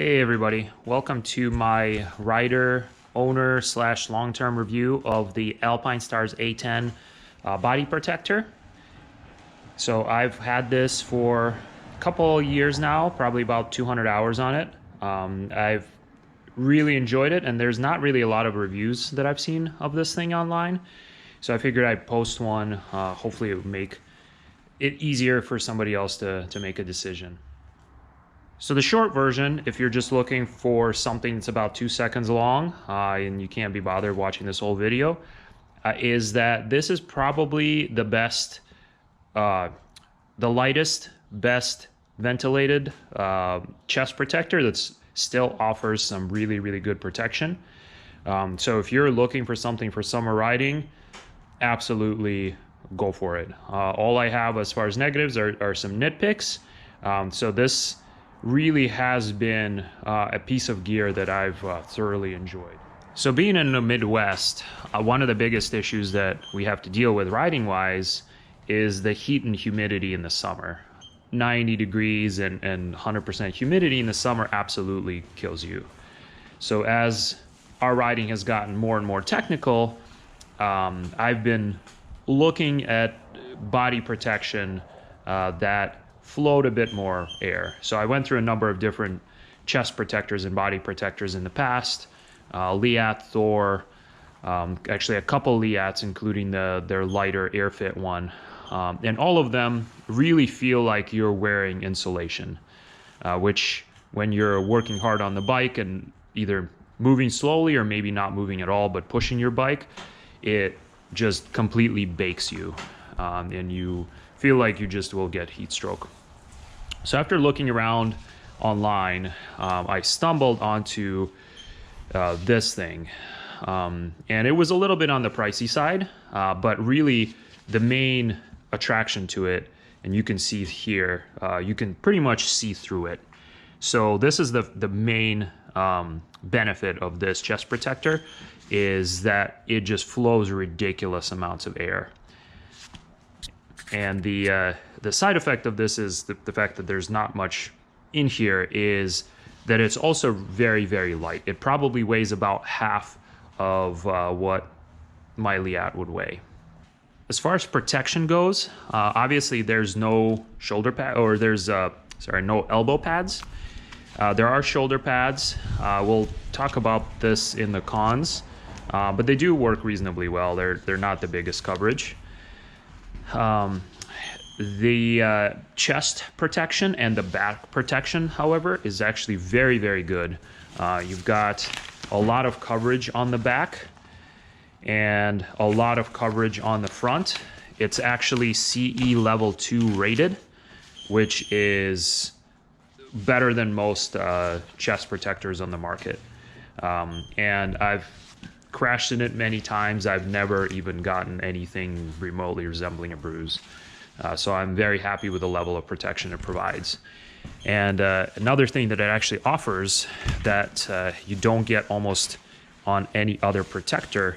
Hey everybody, welcome to my rider owner slash long-term review of the Alpinestars A10 body protector. So I've had this for a couple years now, probably about 200 hours on it. I've really enjoyed it, and there's not really a lot of reviews that I've seen of this thing online. So I figured I'd post one. Hopefully it would make it easier for somebody else to make a decision. So the short version, if you're just looking for something that's about 2 seconds long and you can't be bothered watching this whole video, is that this is probably the best, the lightest, best ventilated chest protector that still offers some really, really good protection. So if you're looking for something for summer riding, absolutely go for it. All I have as far as negatives are some nitpicks. So this really has been a piece of gear that I've thoroughly enjoyed. So being in the Midwest, one of the biggest issues that we have to deal with riding wise is the heat and humidity in the summer. 90 degrees and 100% humidity in the summer absolutely kills you. So as our riding has gotten more and more technical, I've been looking at body protection that float a bit more air. So I went through a number of different chest protectors and body protectors in the past. Leath, Thor, actually a couple Leaths, including their lighter AirFit one. And all of them really feel like you're wearing insulation, which when you're working hard on the bike and either moving slowly or maybe not moving at all, but pushing your bike, it just completely bakes you. And you feel like you just will get heat stroke. So after looking around online, I stumbled onto this thing. And it was a little bit on the pricey side, but really the main attraction to it, and you can see here, you can pretty much see through it. So this is the main benefit of this chest protector, is that it just flows ridiculous amounts of air. And the side effect of this is the fact that there's not much in here, is that it's also very, very light. It probably weighs about half of what my Leath would weigh. As far as protection goes, obviously there's no shoulder pad, or there's no elbow pads. There are shoulder pads. We'll talk about this in the cons, but they do work reasonably well. They're not the biggest coverage. The chest protection and the back protection, however, is actually very, very good. You've got a lot of coverage on the back and a lot of coverage on the front. It's actually CE level 2 rated, which is better than most chest protectors on the market. And I've crashed in it many times. I've never even gotten anything remotely resembling a bruise. So I'm very happy with the level of protection it provides. And another thing that it actually offers that you don't get almost on any other protector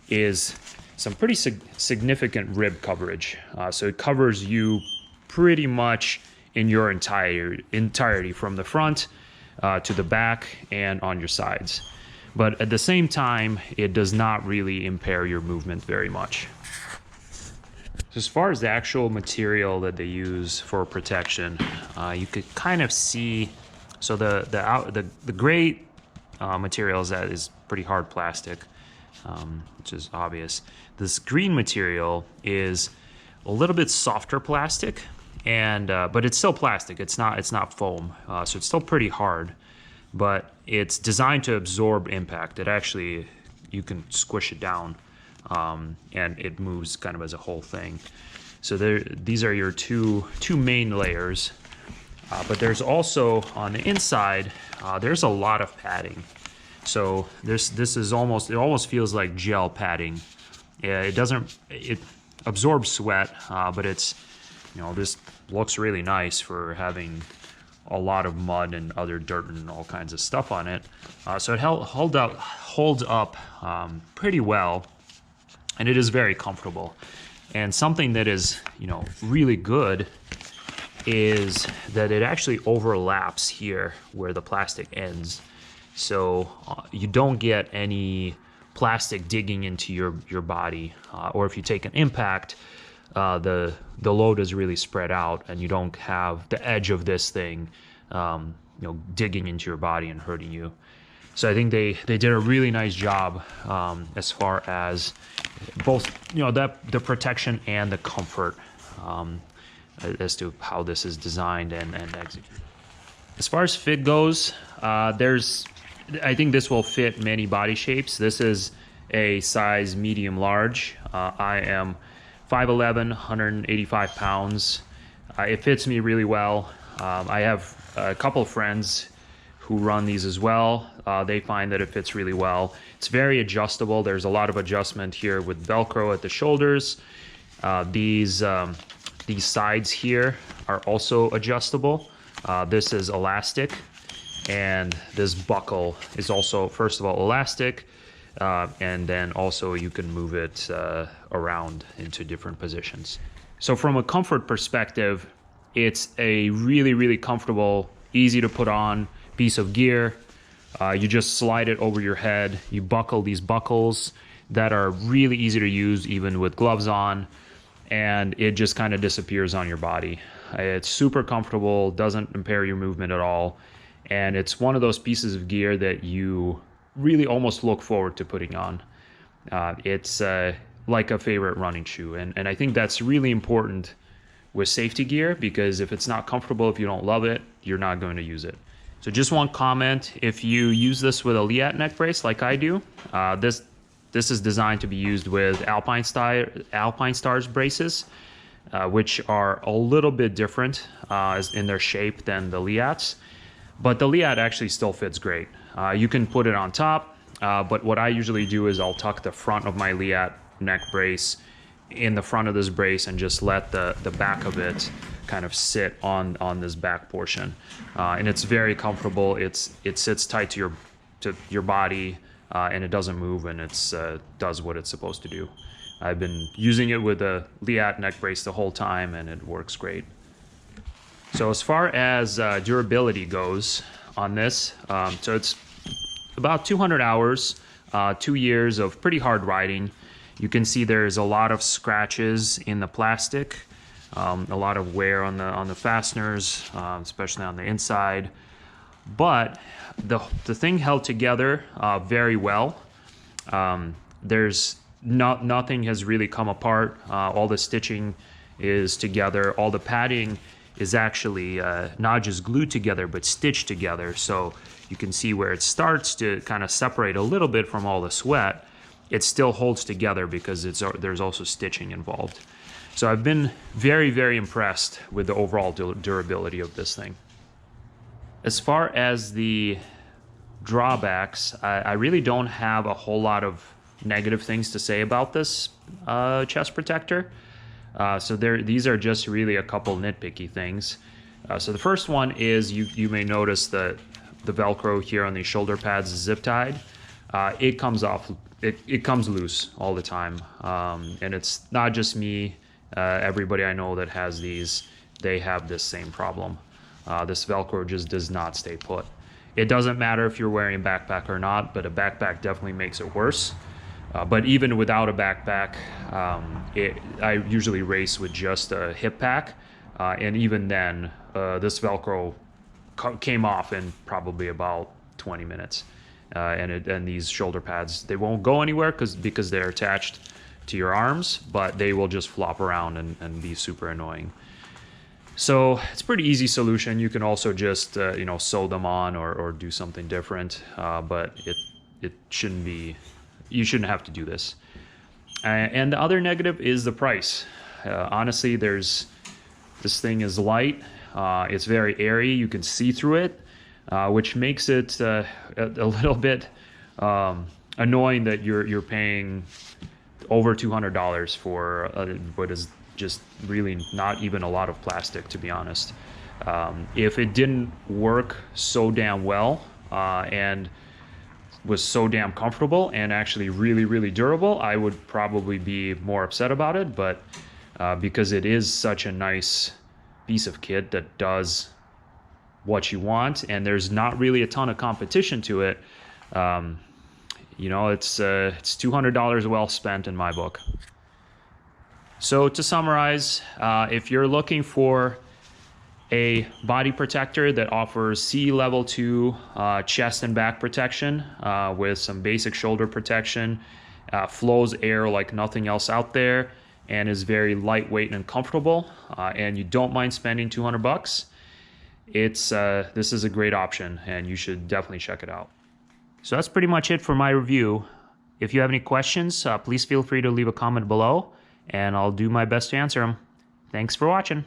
is some pretty significant rib coverage. So it covers you pretty much in your entirety from the front to the back and on your sides. But at the same time, it does not really impair your movement very much. So as far as the actual material that they use for protection, you could kind of see, so the gray material is pretty hard plastic, which is obvious. This green material is a little bit softer plastic, and but it's still plastic. It's not foam, so it's still pretty hard. But it's designed to absorb impact. It actually, you can squish it down, and it moves kind of as a whole thing. So these are your two main layers. But there's also on the inside, there's a lot of padding. So this is it almost feels like gel padding. It absorbs sweat, but it's, this looks really nice for having a lot of mud and other dirt and all kinds of stuff on it. So it holds up pretty well, and it is very comfortable. And something that is, really good is that it actually overlaps here where the plastic ends. So you don't get any plastic digging into your body, or if you take an impact, the load is really spread out and you don't have the edge of this thing digging into your body and hurting you. So I think they did a really nice job as far as both the protection and the comfort as to how this is designed and executed. As far as fit goes, I think this will fit many body shapes. This is a size medium large. I am 5'11", 185 pounds. It fits me really well. I have a couple of friends who run these as well. They find that it fits really well. It's very adjustable. There's a lot of adjustment here with Velcro at the shoulders. These sides here are also adjustable. This is elastic, and this buckle is also, first of all, elastic, and then also you can move it around into different positions. So from a comfort perspective, it's a really, really comfortable, easy to put on piece of gear. You just slide it over your head. You buckle these buckles that are really easy to use even with gloves on, and it just kind of disappears on your body. It's super comfortable, doesn't impair your movement at all, and it's one of those pieces of gear that you really almost look forward to putting on. It's like a favorite running shoe, and I think that's really important with safety gear, because if it's not comfortable, if you don't love it, you're not going to use it. So just one comment, if you use this with a Liat neck brace like I do, this is designed to be used with Alpinestars braces, which are a little bit different in their shape than the Liats, but the Liat actually still fits great. You can put it on top, but what I usually do is I'll tuck the front of my Liat neck brace in the front of this brace and just let the back of it kind of sit on this back portion, and it's very comfortable. It sits tight to your body, and it doesn't move, and it's does what it's supposed to do. I've been using it with a Liat neck brace the whole time, and it works great. So as far as durability goes on this, so it's about 200 hours, 2 years of pretty hard riding. You can see there's a lot of scratches in the plastic, a lot of wear on the fasteners, especially on the inside. But the thing held together very well. There's nothing has really come apart. All the stitching is together. All the padding is actually not just glued together, but stitched together. So you can see where it starts to kind of separate a little bit from all the sweat. It still holds together because there's also stitching involved. So I've been very, very impressed with the overall durability of this thing. As far as the drawbacks, I really don't have a whole lot of negative things to say about this chest protector. So these are just really a couple nitpicky things. So the first one is you may notice that the Velcro here on these shoulder pads is zip tied. It comes off. It comes loose all the time, and it's not just me. Everybody I know that has these, they have this same problem. This Velcro just does not stay put. It doesn't matter if you're wearing a backpack or not, but a backpack definitely makes it worse. But even without a backpack, I usually race with just a hip pack, and even then, this Velcro came off in probably about 20 minutes. And these shoulder pads, they won't go anywhere because they're attached to your arms, but they will just flop around and be super annoying. So it's a pretty easy solution. You can also just sew them on or do something different, but it shouldn't be. You shouldn't have to do this. And the other negative is the price. Honestly, this thing is light. It's very airy. You can see through it. Which makes it a little bit annoying that you're paying over $200 for what is just really not even a lot of plastic, to be honest. If it didn't work so damn well and was so damn comfortable and actually really, really durable, I would probably be more upset about it. But because it is such a nice piece of kit that does what you want, and there's not really a ton of competition to it. You know, it's $200 well spent in my book. So to summarize, if you're looking for a body protector that offers CE level 2 chest and back protection with some basic shoulder protection, flows air like nothing else out there, and is very lightweight and comfortable, and you don't mind spending $200, this is a great option, and you should definitely check it out. So that's pretty much it for my review. If you have any questions, please feel free to leave a comment below, and I'll do my best to answer them. Thanks for watching.